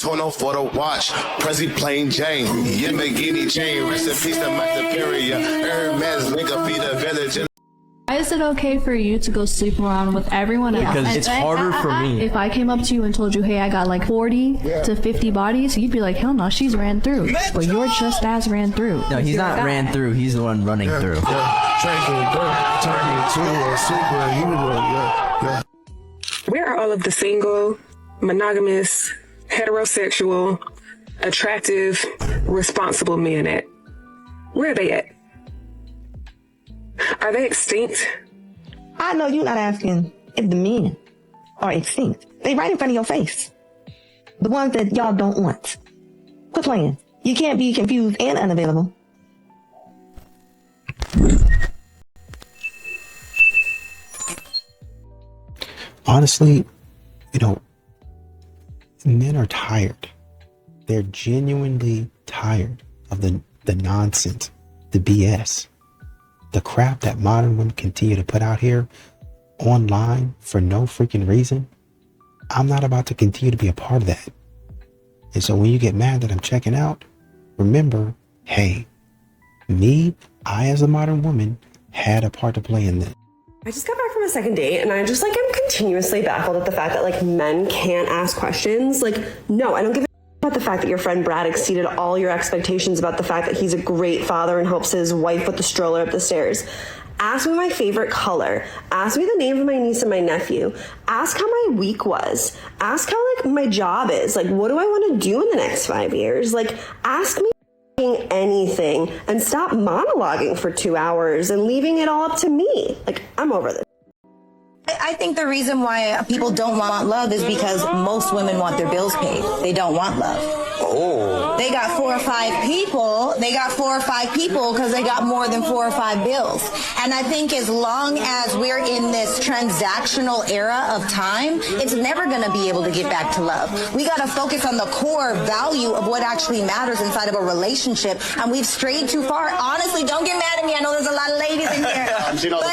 Daytona for the watch. Prezi plain Jane. Yamagini chain. Rest in peace to my superior. Hermes link up feed the village. Why is it okay for you to go sleep around with everyone else? Because it's harder for me. If I came up to you and told you, hey, I got like 40 to 50 bodies, you'd be like, hell no, she's ran through. But you're just as ran through. No, he's not ran through. He's the one running through. Where are all of the single, monogamous, heterosexual, attractive, responsible men at? Where are they at? Are they extinct? I know you're not asking if the men are extinct. They right in front of your face. The ones that y'all don't want. Quit playing. You can't be confused and unavailable. Honestly, you know, men are tired. They're genuinely tired of the nonsense, the BS. The crap that modern women continue to put out here online for no freaking reason. I'm not about to continue to be a part of that. And so when you get mad that I'm checking out, remember, hey, I as a modern woman had a part to play in this. I just got back from a second date and I just am continuously baffled at the fact that men can't ask questions. No, I don't give a about the fact that your friend Brad exceeded all your expectations about the fact that he's a great father and helps his wife with the stroller up the stairs. Ask me my favorite color. Ask me the name of my niece and my nephew. Ask how my week was. Ask how my job is. What do I want to do in the next 5 years? Ask me anything and stop monologuing for 2 hours and leaving it all up to me. I'm over this. I think the reason why people don't want love is because most women want their bills paid. They don't want love. Oh. They got 4 or 5 people. They got 4 or 5 people because they got more than 4 or 5 bills. And I think as long as we're in this transactional era of time, it's never going to be able to get back to love. We got to focus on the core value of what actually matters inside of a relationship. And we've strayed too far. Honestly, don't get mad at me. I know there's a lot of ladies in here. But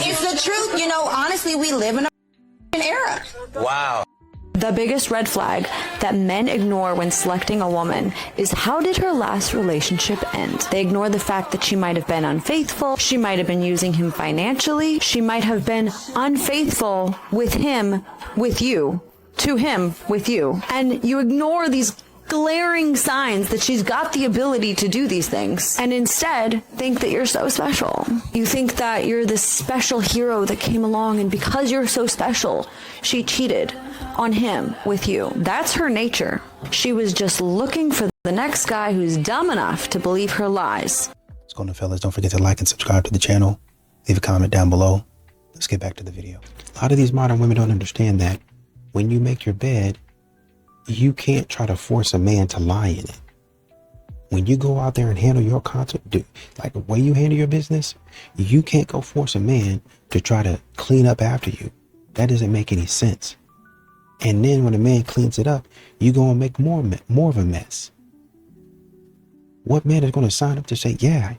it's the truth. Honestly, we live in an era. Wow. The biggest red flag that men ignore when selecting a woman is how did her last relationship end? They ignore the fact that she might have been unfaithful, she might have been using him financially, she might have been unfaithful with him, with you, to him, with you. And you ignore these glaring signs that she's got the ability to do these things and instead think that you're so special. You think that you're this special hero that came along and because you're so special, she cheated on him with you. That's her nature. She was just looking for the next guy who's dumb enough to believe her lies. What's going on, fellas? Don't forget to like and subscribe to the channel. Leave a comment down below. Let's get back to the video. A lot of these modern women don't understand that when you make your bed, you can't try to force a man to lie in it. When you go out there and handle your content, the way you handle your business, you can't go force a man to try to clean up after you. That doesn't make any sense. And then when a man cleans it up, you go and make more of a mess. What man is going to sign up to say, yeah,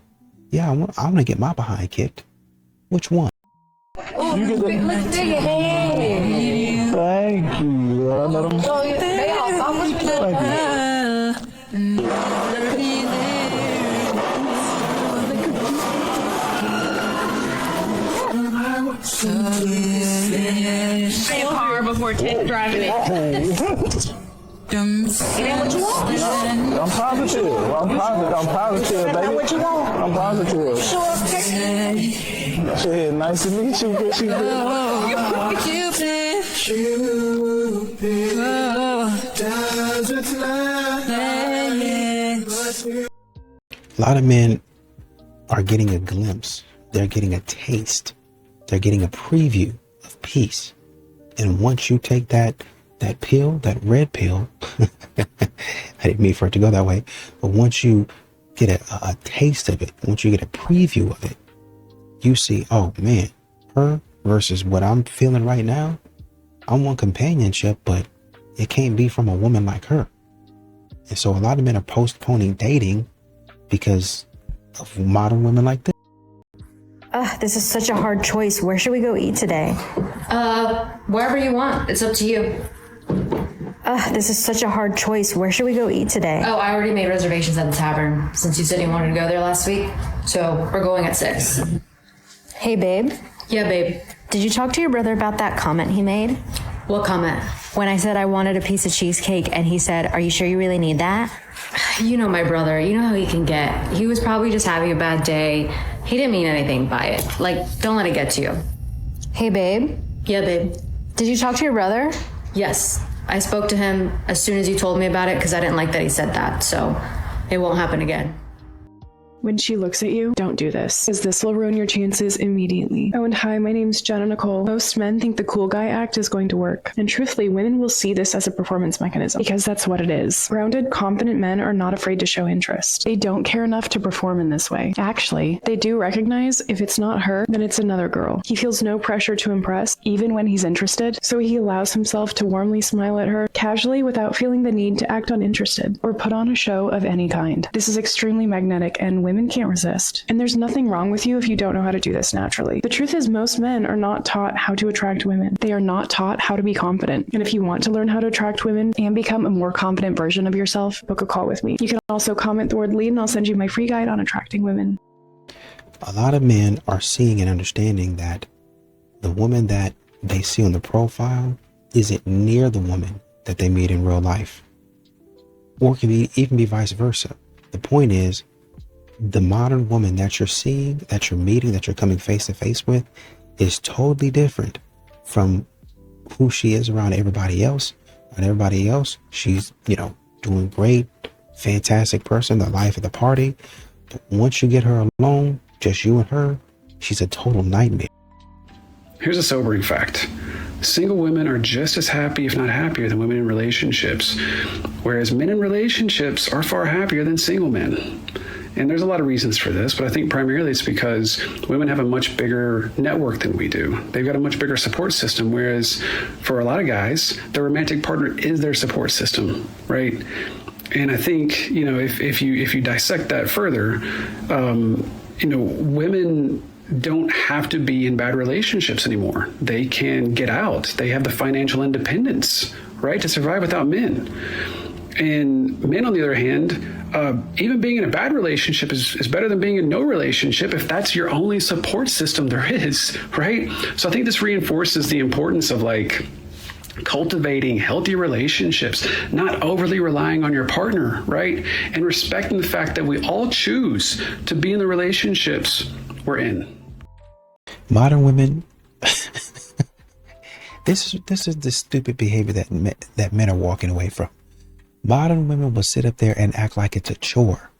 I want to get my behind kicked? Which one? Oh, you look through your head. Thank you. I let him. Stay a car before driving it. It ain't what you want. I'm positive. I'm positive, baby. What you want? I'm positive. Sure. Shit, nice to meet you. Good, she A lot of men are getting a glimpse. They're getting a taste. They're getting a preview of peace. And once you take that pill, that red pill, I didn't mean for it to go that way, but once you get a taste of it, once you get a preview of it, you see, oh man, her versus what I'm feeling right now, I want companionship, but it can't be from a woman like her. And so a lot of men are postponing dating because of modern women like this. This is such a hard choice. Where should we go eat today? Wherever you want. It's up to you. This is such a hard choice. Where should we go eat today? Oh, I already made reservations at the tavern since you said you wanted to go there last week. So we're going at 6. Hey, babe. Yeah, babe. Did you talk to your brother about that comment he made? What comment? When I said I wanted a piece of cheesecake and he said, "Are you sure you really need that?" You know my brother. You know how he can get. He was probably just having a bad day. He didn't mean anything by it. Like, don't let it get to you. Hey, babe. Yeah, babe. Did you talk to your brother? Yes. I spoke to him as soon as you told me about it because I didn't like that he said that. So it won't happen again. When she looks at you, don't do this, as this will ruin your chances immediately. Oh, and hi, my name's Jenna Nicole. Most men think the cool guy act is going to work. And truthfully, women will see this as a performance mechanism, because that's what it is. Grounded, confident men are not afraid to show interest. They don't care enough to perform in this way. Actually, they do recognize if it's not her, then it's another girl. He feels no pressure to impress, even when he's interested, so he allows himself to warmly smile at her, casually, without feeling the need to act uninterested, or put on a show of any kind. This is extremely magnetic, and women can't resist. And there's nothing wrong with you if you don't know how to do this naturally. The truth is, most men are not taught how to attract women. They are not taught how to be confident. And if you want to learn how to attract women and become a more confident version of yourself, book a call with me. You can also comment the word lead and I'll send you my free guide on attracting women. A lot of men are seeing and understanding that the woman that they see on the profile isn't near the woman that they meet in real life. Or it can even be vice versa. The point is, the modern woman that you're seeing, that you're meeting, that you're coming face to face with is totally different from who she is around everybody else. And everybody else, she's, doing great, fantastic person, the life of the party. But once you get her alone, just you and her, she's a total nightmare. Here's a sobering fact. Single women are just as happy, if not happier, than women in relationships, whereas men in relationships are far happier than single men. And there's a lot of reasons for this, but I think primarily it's because women have a much bigger network than we do. They've got a much bigger support system, whereas for a lot of guys, their romantic partner is their support system, right? And I think, if you dissect that further, women don't have to be in bad relationships anymore. They can get out. They have the financial independence, right, to survive without men. And men, on the other hand, even being in a bad relationship is better than being in no relationship if that's your only support system there is, right? So I think this reinforces the importance of cultivating healthy relationships, not overly relying on your partner, right? And respecting the fact that we all choose to be in the relationships we're in. Modern women, this is the stupid behavior that men are walking away from. Modern women will sit up there and act like it's a chore,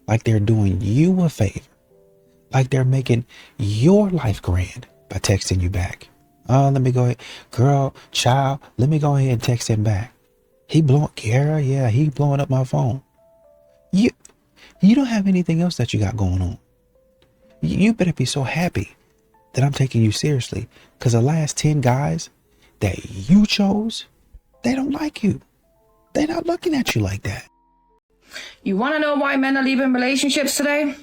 like they're doing you a favor, like they're making your life grand by texting you back. Oh, let me go ahead. Girl, child, let me go ahead and text him back. He blowing up my phone. You don't have anything else that you got going on. You better be so happy that I'm taking you seriously, because the last 10 guys that you chose, they don't like you. They're not looking at you like that. You want to know why men are leaving relationships today?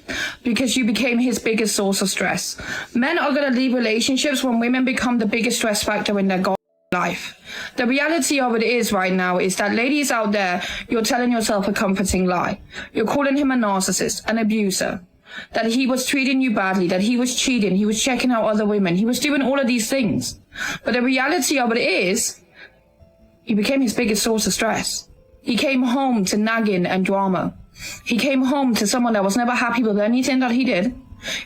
Because you became his biggest source of stress. Men are going to leave relationships when women become the biggest stress factor in their life. The reality of it is right now is that ladies out there, you're telling yourself a comforting lie. You're calling him a narcissist, an abuser, that he was treating you badly, that he was cheating, he was checking out other women, he was doing all of these things. But the reality of it is, you became his biggest source of stress. He came home to nagging and drama. He came home to someone that was never happy with anything that he did.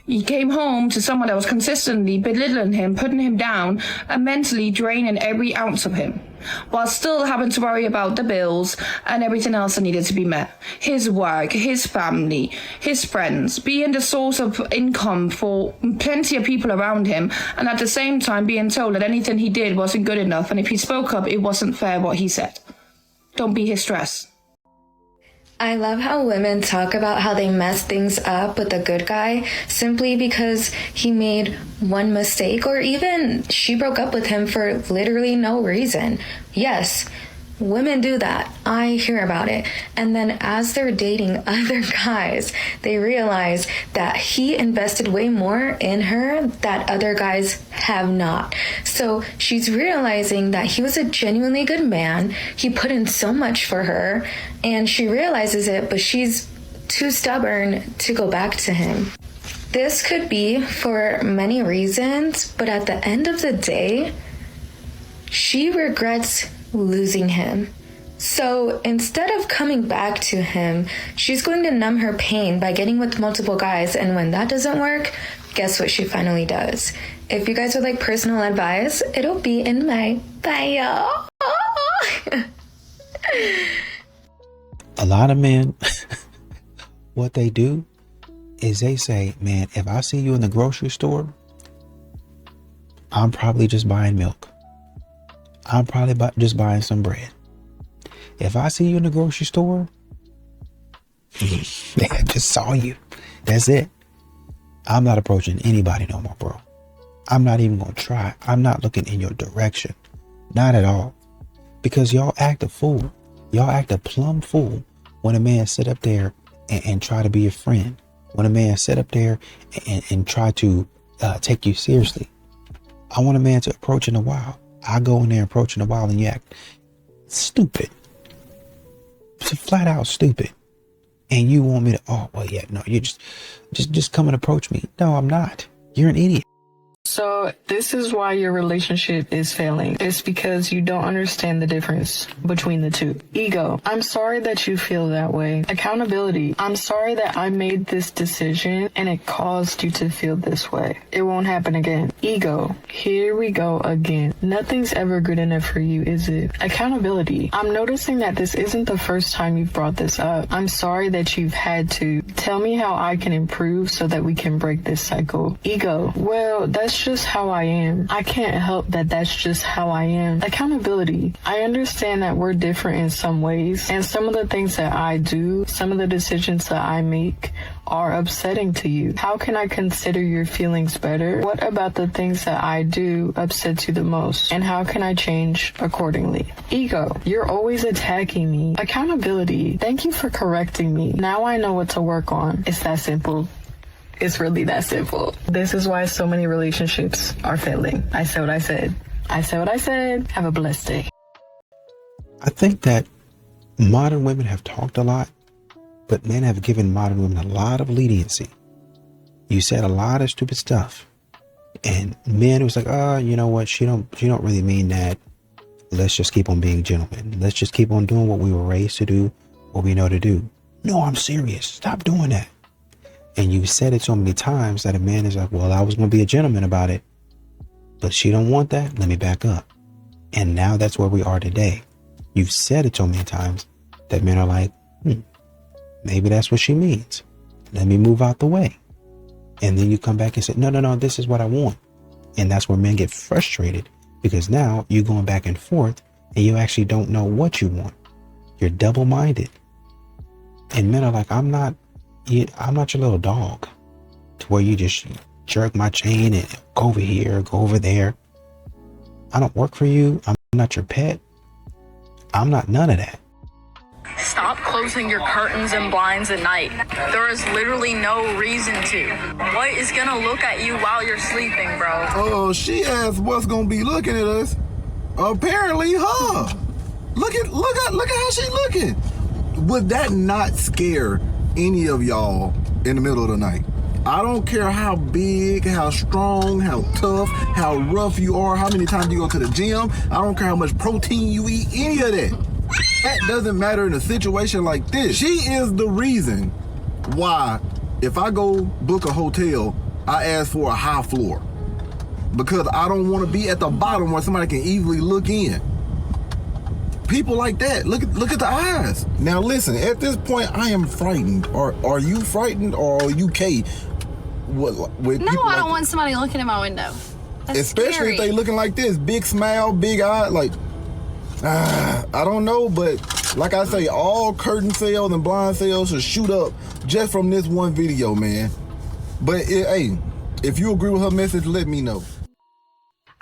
He came home to someone that was consistently belittling him, putting him down, and mentally draining every ounce of him, while still having to worry about the bills and everything else that needed to be met. His work, his family, his friends, being the source of income for plenty of people around him, and at the same time being told that anything he did wasn't good enough, and if he spoke up, it wasn't fair what he said. Don't be his stress. I love how women talk about how they mess things up with a good guy simply because he made one mistake, or even she broke up with him for literally no reason. Yes, Women do that. I hear about it. And then as they're dating other guys, they realize that he invested way more in her that other guys have not. So she's realizing that he was a genuinely good man. He put in so much for her, and she realizes it, but she's too stubborn to go back to him. This could be for many reasons, but at the end of the day, she regrets losing him. So instead of coming back to him, she's going to numb her pain by getting with multiple guys, and when that doesn't work, guess what she finally does? If you guys would like personal advice, it'll be in my bio. A lot of men, what they do is they say, man, if I see you in the grocery store, I'm probably just buying milk. I'm probably just buying some bread. If I see you in the grocery store, I just saw you. That's it. I'm not approaching anybody no more, bro. I'm not even going to try. I'm not looking in your direction. Not at all. Because y'all act a fool. Y'all act a plumb fool when a man sit up there and try to be your friend. When a man sit up there and try to take you seriously. I want a man to approach in the wild. I go in there approaching the wild and you act stupid. It's flat out stupid. And you want me to, oh, well, yeah, no, you just come and approach me. No, I'm not. You're an idiot. So this is why your relationship is failing. It's because you don't understand the difference between the two. Ego. I'm sorry that you feel that way. Accountability. I'm sorry that I made this decision and it caused you to feel this way. It won't happen again. Ego. Here we go again. Nothing's ever good enough for you, is it? Accountability. I'm noticing that this isn't the first time you've brought this up. I'm sorry that you've had to. Tell me how I can improve so that we can break this cycle. Ego. Well, that's just how I am. I can't help that that's just how I am. Accountability. I understand that we're different in some ways, and some of the things that I do, some of the decisions that I make are upsetting to you. How can I consider your feelings better? What about the things that I do upsets you the most? And how can I change accordingly? Ego. You're always attacking me. Accountability. Thank you for correcting me. Now I know what to work on. It's that simple. It's really that simple. This is why so many relationships are failing. I said what I said. I said what I said. Have a blessed day. I think that modern women have talked a lot, but men have given modern women a lot of leniency. You said a lot of stupid stuff. And men was like, oh, you know what? She don't really mean that. Let's just keep on being gentlemen. Let's just keep on doing what we were raised to do, what we know to do. No, I'm serious. Stop doing that. And you said it so many times that a man is like, well, I was going to be a gentleman about it, but she don't want that. Let me back up. And now that's where we are today. You've said it so many times that men are like, maybe that's what she means. Let me move out the way. And then you come back and say, no, this is what I want. And that's where men get frustrated, because now you're going back and forth and you actually don't know what you want. You're double-minded. And men are like, I'm not your little dog to where you just jerk my chain and go over here, go over there. I don't work for you. I'm not your pet. I'm not none of that. Stop closing your curtains and blinds at night. There is literally no reason to. What is gonna look at you while you're sleeping, bro? Oh, she asked what's gonna be looking at us. Apparently, her. Look at how she looking. Would that not scare any of y'all in the middle of the night? I don't care how big, how strong, how tough, how rough you are, how many times you go to the gym. I don't care how much protein you eat, any of that. That doesn't matter in a situation like this. She is the reason why if I go book a hotel, I ask for a high floor. Because I don't want to be at the bottom where somebody can easily look in. People like that, look at the eyes. Now listen, at this point, I am frightened. Are you frightened, or are you okay? No, I don't want somebody looking in my window. That's especially scary. if they looking like this, big smile, big eye, like, I don't know, but like I say, all curtain sales and blind sales should shoot up just from this one video, man. But hey, if you agree with her message, let me know.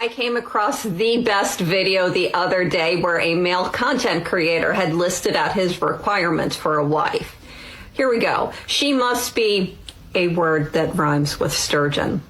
I came across the best video the other day where a male content creator had listed out his requirements for a wife. Here we go. She must be a word that rhymes with sturgeon.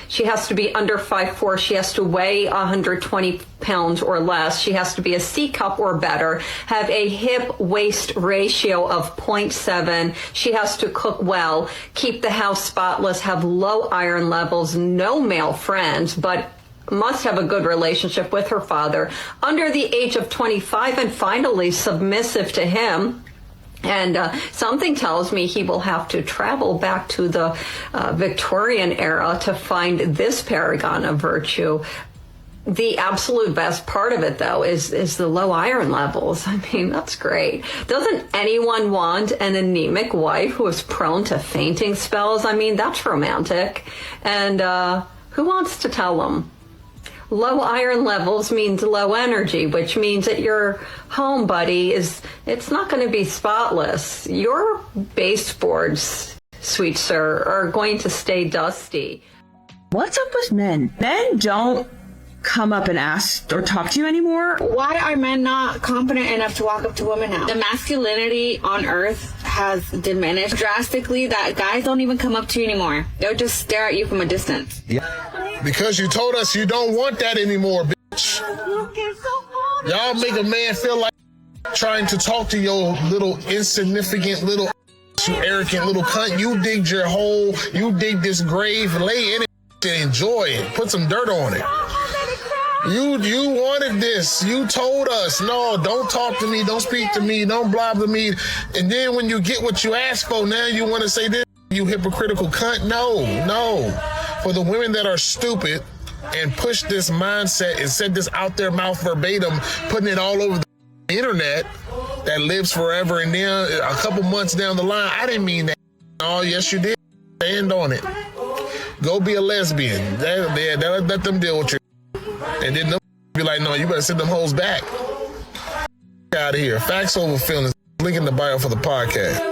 She has to be under 5'4". She has to weigh 120 pounds or less. She has to be a C cup or better, have a hip-waist ratio of 0.7. She has to cook well, keep the house spotless, have low iron levels, no male friends, but must have a good relationship with her father, under the age of 25, and finally submissive to him. And something tells me he will have to travel back to the Victorian era to find this paragon of virtue. The absolute best part of it, though, is the low iron levels. I mean, that's great. Doesn't anyone want an anemic wife who is prone to fainting spells? I mean, that's romantic. And who wants to tell them? Low iron levels means low energy, which means that your home, buddy, it's not going to be spotless. Your baseboards, sweet sir, are going to stay dusty. What's up with men? Men don't come up and ask or talk to you anymore. Why are men not confident enough to walk up to women now? The masculinity on earth has diminished drastically that guys don't even come up to you anymore. They'll just stare at you from a distance. Because you told us you don't want that anymore, bitch. Y'all make a man feel like trying to talk to your little insignificant little you arrogant little cunt. You digged your hole, you dig this grave, lay in it and enjoy it. Put some dirt on it. You wanted this. You told us, no, don't talk to me, don't speak to me, don't blah to me. And then when you get what you asked for, now you want to say this, you hypocritical cunt. No. For the women that are stupid and push this mindset and said this out their mouth verbatim, putting it all over the internet that lives forever, and then a couple months down the line, I didn't mean that. Oh, yes, you did. Stand on it. Go be a lesbian. Let them deal with you. And then they'll be like, no, you better send them hoes back. Out of here. Facts over feelings. Link in the bio for the podcast.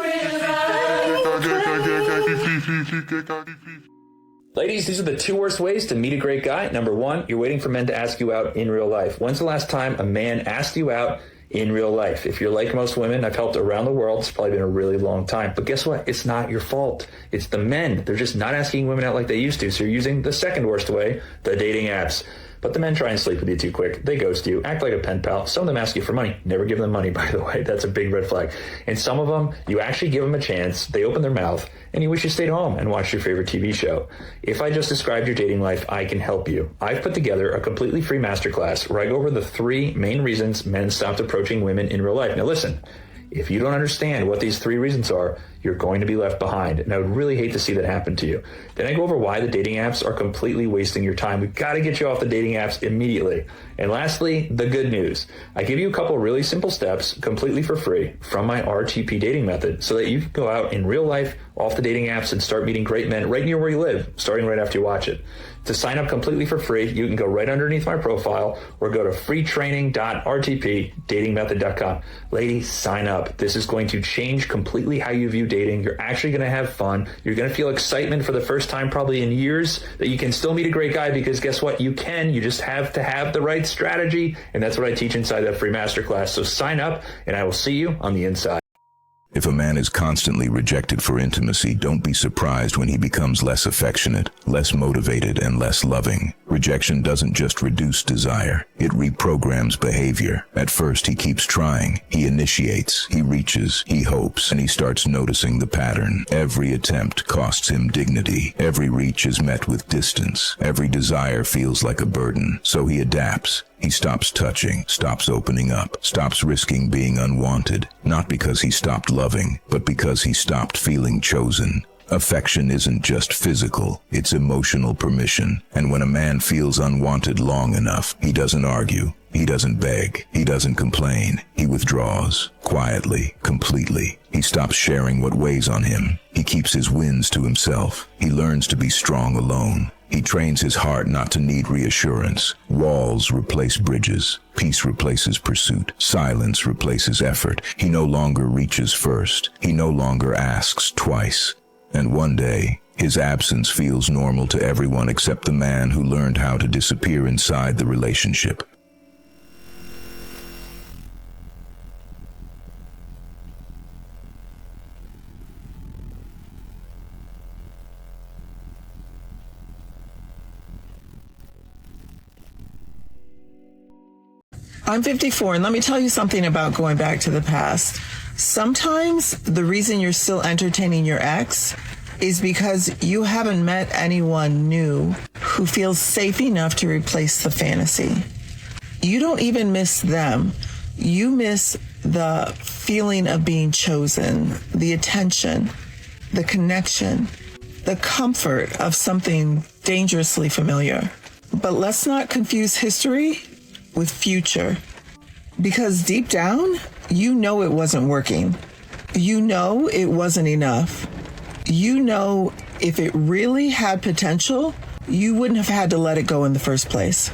Ladies, these are the 2 worst ways to meet a great guy. Number 1, you're waiting for men to ask you out in real life. When's the last time a man asked you out in real life? If you're like most women, I've helped around the world. It's probably been a really long time. But guess what? It's not your fault. It's the men. They're just not asking women out like they used to. So you're using the second worst way, the dating apps. But the men try and sleep with you too quick. They ghost you, act like a pen pal. Some of them ask you for money. Never give them money, by the way. That's a big red flag. And some of them, you actually give them a chance. They open their mouth, and you wish you stayed home and watched your favorite TV show. If I just described your dating life, I can help you. I've put together a completely free masterclass where I go over the 3 main reasons men stopped approaching women in real life. Now listen, if you don't understand what these 3 reasons are, you're going to be left behind. And I would really hate to see that happen to you. Then I go over why the dating apps are completely wasting your time. We've got to get you off the dating apps immediately. And lastly, the good news. I give you a couple really simple steps completely for free from my RTP dating method so that you can go out in real life off the dating apps and start meeting great men right near where you live, starting right after you watch it. To sign up completely for free, you can go right underneath my profile or go to freetraining.rtpdatingmethod.com. Ladies, sign up. This is going to change completely how you view dating. You're actually going to have fun. You're going to feel excitement for the first time probably in years that you can still meet a great guy, because guess what? You can. You just have to have the right strategy. And that's what I teach inside that free masterclass. So sign up and I will see you on the inside. If a man is constantly rejected for intimacy, don't be surprised when he becomes less affectionate, less motivated, and less loving. Rejection doesn't just reduce desire, it reprograms behavior. At first, he keeps trying. He initiates, he reaches, he hopes, and he starts noticing the pattern. Every attempt costs him dignity. Every reach is met with distance. Every desire feels like a burden. So he adapts. He stops touching, stops opening up, stops risking being unwanted, not because he stopped loving, but because he stopped feeling chosen. Affection isn't just physical, it's emotional permission. And when a man feels unwanted long enough, he doesn't argue, he doesn't beg, he doesn't complain. He withdraws, quietly, completely. He stops sharing what weighs on him. He keeps his wins to himself. He learns to be strong alone. He trains his heart not to need reassurance. Walls replace bridges. Peace replaces pursuit. Silence replaces effort. He no longer reaches first. He no longer asks twice. And one day, His absence feels normal to everyone except the man who learned how to disappear inside the relationship. I'm 54, and let me tell you something about going back to the past. Sometimes the reason you're still entertaining your ex is because you haven't met anyone new who feels safe enough to replace the fantasy. You don't even miss them. You miss the feeling of being chosen, the attention, the connection, the comfort of something dangerously familiar. But let's not confuse history with future, because deep down, you know it wasn't working. You know it wasn't enough. You know if it really had potential, you wouldn't have had to let it go in the first place.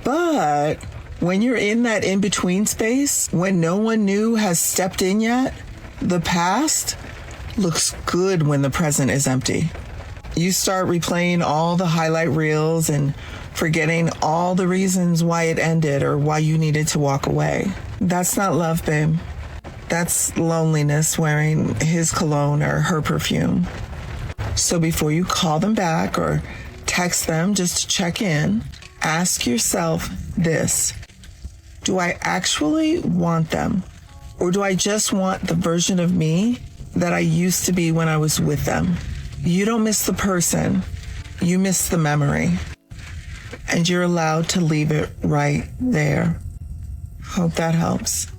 But when you're in that in-between space, when no one new has stepped in yet, the past looks good when the present is empty. You start replaying all the highlight reels and forgetting all the reasons why it ended or why you needed to walk away. That's not love, babe. That's loneliness wearing his cologne or her perfume. So before you call them back or text them just to check in, ask yourself this: do I actually want them? Or do I just want the version of me that I used to be when I was with them? You don't miss the person, you miss the memory. And you're allowed to leave it right there. Hope that helps.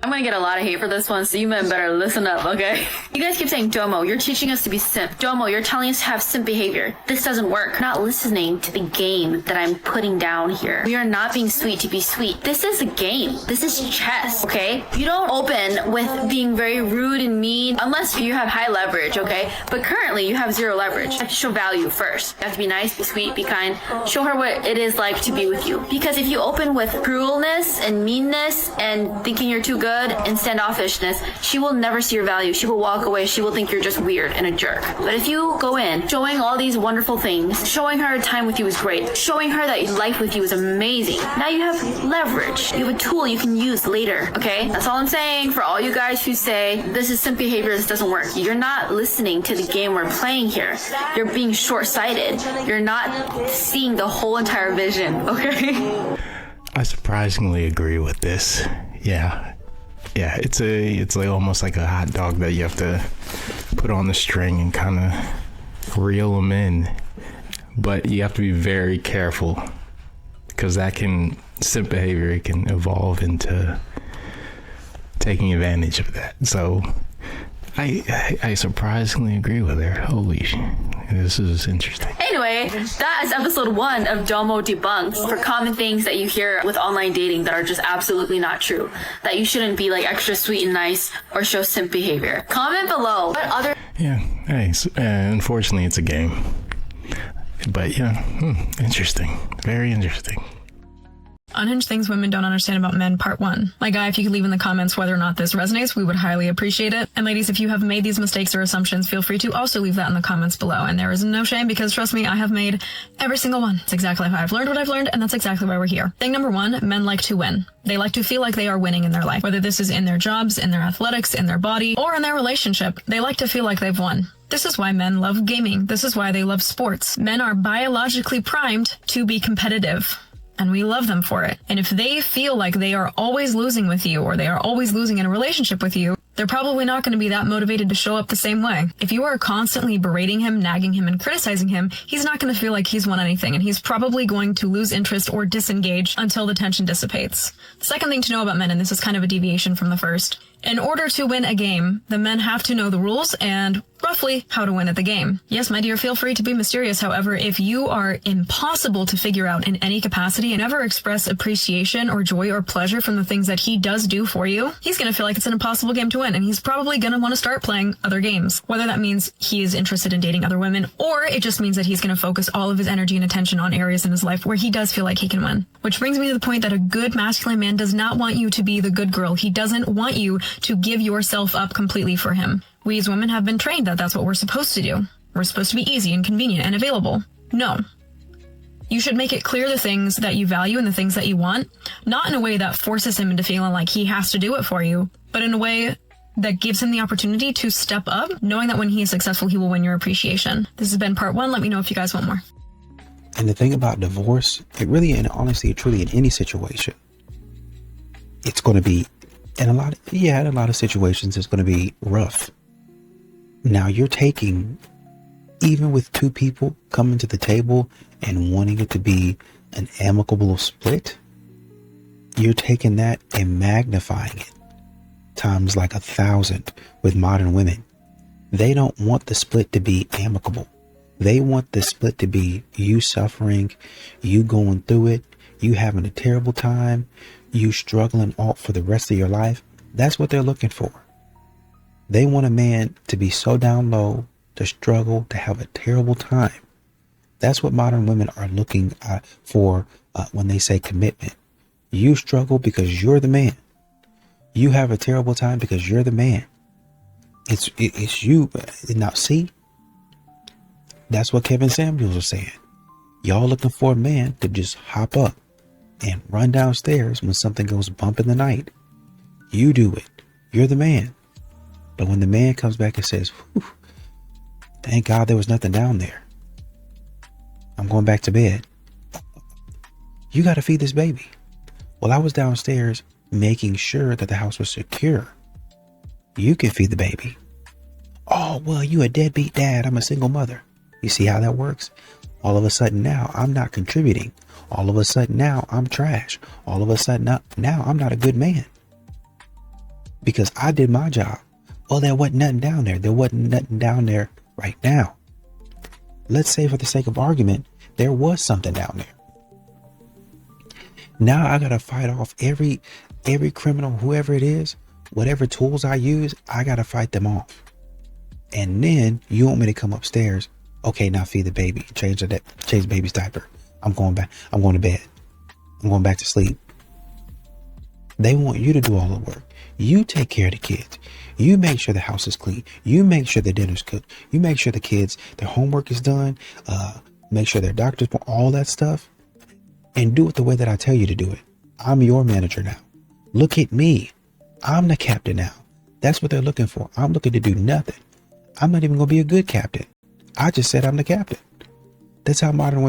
I'm gonna get a lot of hate for this one, so you men better listen up, okay? You guys keep saying, Domo, you're teaching us to be simp. Domo, you're telling us to have simp behavior. This doesn't work. You're not listening to the game that I'm putting down here. We are not being sweet to be sweet. This is a game. This is chess, okay? You don't open with being very rude and mean unless you have high leverage, okay? But currently, you have zero leverage. You have to show value first. You have to be nice, be sweet, be kind. Show her what it is like to be with you. Because if you open with cruelness and meanness and thinking you're too good, and standoffishness, she will never see your value. She will walk away. She will think you're just weird and a jerk. But if you go in showing all these wonderful things, showing her time with you is great, showing her that life with you is amazing, now you have leverage. You have a tool you can use later, okay? That's all I'm saying for all you guys who say, this is simp behavior, this doesn't work. You're not listening to the game we're playing here. You're being short-sighted. You're not seeing the whole entire vision, okay? I surprisingly agree with this. Yeah, it's like almost like a hot dog that you have to put on the string and kind of reel them in. But you have to be very careful because simp behavior can evolve into taking advantage of that. So I surprisingly agree with her. Holy shit. This is interesting. Anyway, that is episode 1 of Domo Debunks for common things that you hear with online dating that are just absolutely not true. That you shouldn't be like extra sweet and nice or show simp behavior. Comment below what other... Yeah, hey, unfortunately it's a game. But yeah, interesting. Very interesting. Unhinged Things Women Don't Understand About Men, Part 1. My guy, if you could leave in the comments whether or not this resonates, we would highly appreciate it. And ladies, if you have made these mistakes or assumptions, feel free to also leave that in the comments below. And there is no shame because, trust me, I have made every single one. It's exactly how I've learned what I've learned, and that's exactly why we're here. Thing number 1, men like to win. They like to feel like they are winning in their life. Whether this is in their jobs, in their athletics, in their body, or in their relationship, they like to feel like they've won. This is why men love gaming. This is why they love sports. Men are biologically primed to be competitive. And we love them for it. And if they feel like they are always losing with you or they are always losing in a relationship with you, they're probably not going to be that motivated to show up the same way. If you are constantly berating him, nagging him, and criticizing him, he's not going to feel like he's won anything, and he's probably going to lose interest or disengage until the tension dissipates. The second thing to know about men, and this is kind of a deviation from the first, in order to win a game, the men have to know the rules and roughly how to win at the game. Yes, my dear, feel free to be mysterious. However, if you are impossible to figure out in any capacity and never express appreciation or joy or pleasure from the things that he does do for you, he's going to feel like it's an impossible game to win, and he's probably going to want to start playing other games. Whether that means he is interested in dating other women, or it just means that he's going to focus all of his energy and attention on areas in his life where he does feel like he can win. Which brings me to the point that a good masculine man does not want you to be the good girl. He doesn't want you to give yourself up completely for him. We as women have been trained that that's what we're supposed to do. We're supposed to be easy and convenient and available. No. You should make it clear the things that you value and the things that you want, not in a way that forces him into feeling like he has to do it for you, but in a way that gives him the opportunity to step up, knowing that when he is successful, he will win your appreciation. This has been part 1. Let me know if you guys want more. And the thing about divorce, it really, and honestly, truly, in any situation, it's going to be, in a lot of situations, it's going to be rough. Now you're taking, even with two people coming to the table and wanting it to be an amicable split, you're taking that and magnifying it times like 1,000 with modern women. They don't want the split to be amicable. They want the split to be you suffering, you going through it, you having a terrible time, you struggling all for the rest of your life. That's what they're looking for. They want a man to be so down low, to struggle, to have a terrible time. That's what modern women are looking for when they say commitment. You struggle because you're the man. You have a terrible time because you're the man. It's you. Now, see, that's what Kevin Samuels was saying. Y'all looking for a man to just hop up and run downstairs when something goes bump in the night. You do it. You're the man. But when the man comes back and says, thank God there was nothing down there, I'm going back to bed. You got to feed this baby. Well, I was downstairs making sure that the house was secure. You can feed the baby. Oh, well, you a deadbeat dad. I'm a single mother. You see how that works? All of a sudden now I'm not contributing. All of a sudden now I'm trash. All of a sudden now I'm not a good man. Because I did my job. Well, there wasn't nothing down there. There wasn't nothing down there right now. Let's say for the sake of argument, there was something down there. Now I got to fight off every criminal, whoever it is, whatever tools I use, I got to fight them off. And then you want me to come upstairs. Okay, now feed the baby, change the baby's diaper. I'm going back. I'm going to bed. I'm going back to sleep. They want you to do all the work. You take care of the kids. You make sure the house is clean. You make sure the dinner's cooked. You make sure the kids, their homework is done. Make sure their doctors, all that stuff. And do it the way that I tell you to do it. I'm your manager now. Look at me. I'm the captain now. That's what they're looking for. I'm looking to do nothing. I'm not even going to be a good captain. I just said I'm the captain. That's how modern women